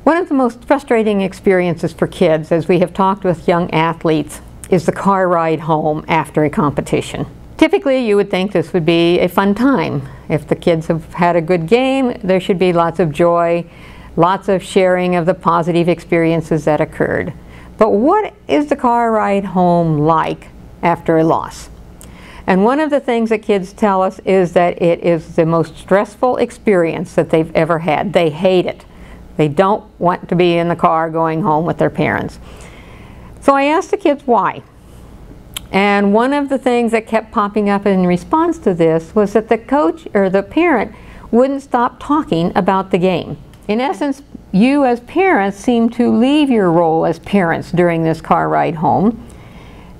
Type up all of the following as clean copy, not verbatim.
One of the most frustrating experiences for kids, as we have talked with young athletes, is the car ride home after a competition. Typically, you would think this would be a fun time. If the kids have had a good game, there should be lots of joy, lots of sharing of the positive experiences that occurred. But what is the car ride home like after a loss? And one of the things that kids tell us is that it is the most stressful experience that they've ever had. They hate it. They don't want to be in the car going home with their parents. So I asked the kids why. And one of the things that kept popping up in response to this was that the coach or the parent wouldn't stop talking about the game. In essence, you as parents seem to leave your role as parents during this car ride home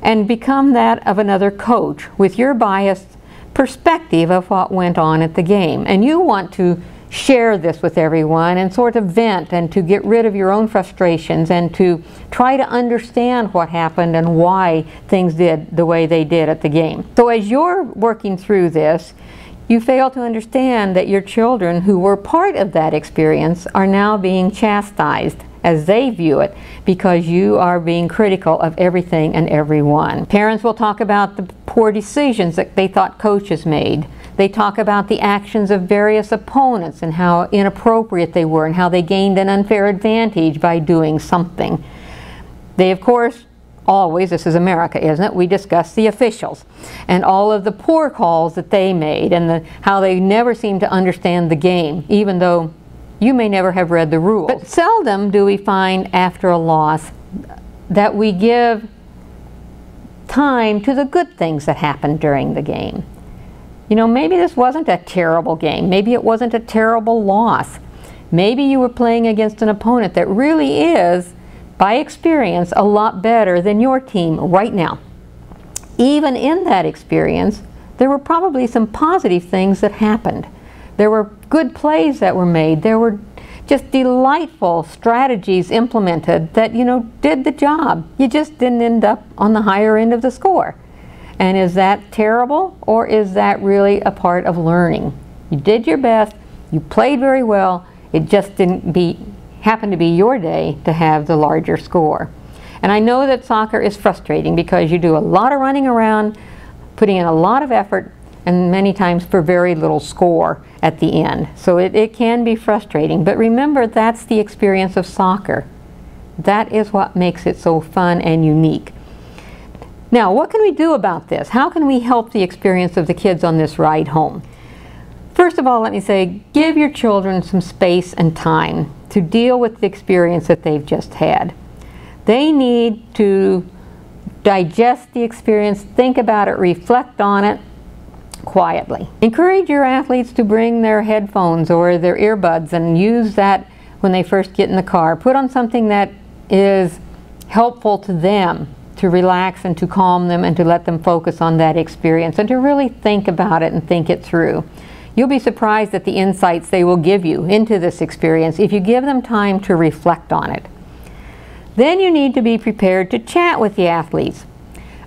and become that of another coach with your biased perspective of what went on at the game. And you want to share this with everyone and sort of vent and to get rid of your own frustrations and to try to understand what happened and why things did the way they did at the game. So as you're working through this, you fail to understand that your children who were part of that experience are now being chastised as they view it because you are being critical of everything and everyone. Parents will talk about the poor decisions that they thought coaches made. They talk about the actions of various opponents and how inappropriate they were and how they gained an unfair advantage by doing something. They, of course, always, this is America, isn't it? We discuss the officials and all of the poor calls that they made and how they never seem to understand the game, even though you may never have read the rules. But seldom do we find after a loss that we give time to the good things that happened during the game. You know, maybe this wasn't a terrible game. Maybe it wasn't a terrible loss. Maybe you were playing against an opponent that really is, by experience, a lot better than your team right now. Even in that experience, there were probably some positive things that happened. There were good plays that were made. There were just delightful strategies implemented that, did the job. You just didn't end up on the higher end of the score. And is that terrible, or is that really a part of learning? You did your best, you played very well, it just didn't happen to be your day to have the larger score. And I know that soccer is frustrating because you do a lot of running around, putting in a lot of effort, and many times for very little score at the end. So it can be frustrating, but remember, that's the experience of soccer. That is what makes it so fun and unique. Now, what can we do about this? How can we help the experience of the kids on this ride home? First of all, let me say, give your children some space and time to deal with the experience that they've just had. They need to digest the experience, think about it, reflect on it quietly. Encourage your athletes to bring their headphones or their earbuds and use that when they first get in the car. Put on something that is helpful to them, to relax and to calm them and to let them focus on that experience and to really think about it and think it through. You'll be surprised at the insights they will give you into this experience if you give them time to reflect on it. Then you need to be prepared to chat with the athletes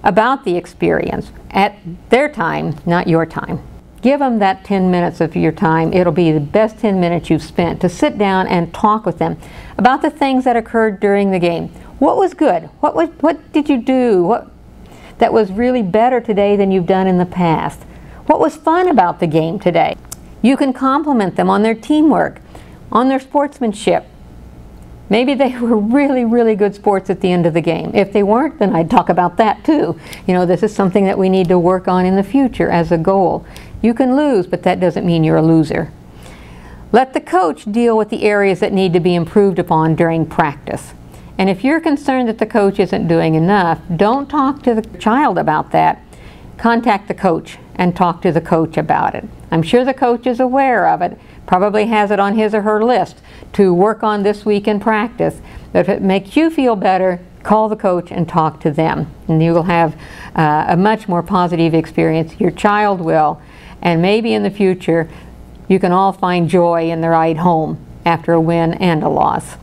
about the experience at their time, not your time. Give them that 10 minutes of your time. It'll be the best 10 minutes you've spent to sit down and talk with them about the things that occurred during the game. What was good? What did you do that was really better today than you've done in the past? What was fun about the game today? You can compliment them on their teamwork, on their sportsmanship. Maybe they were really, really good sports at the end of the game. If they weren't, then I'd talk about that too. This is something that we need to work on in the future as a goal. You can lose, but that doesn't mean you're a loser. Let the coach deal with the areas that need to be improved upon during practice. And if you're concerned that the coach isn't doing enough, don't talk to the child about that. Contact the coach and talk to the coach about it. I'm sure the coach is aware of it, probably has it on his or her list to work on this week in practice. But if it makes you feel better, call the coach and talk to them. And you will have a much more positive experience. Your child will. And maybe in the future, you can all find joy in the ride home after a win and a loss.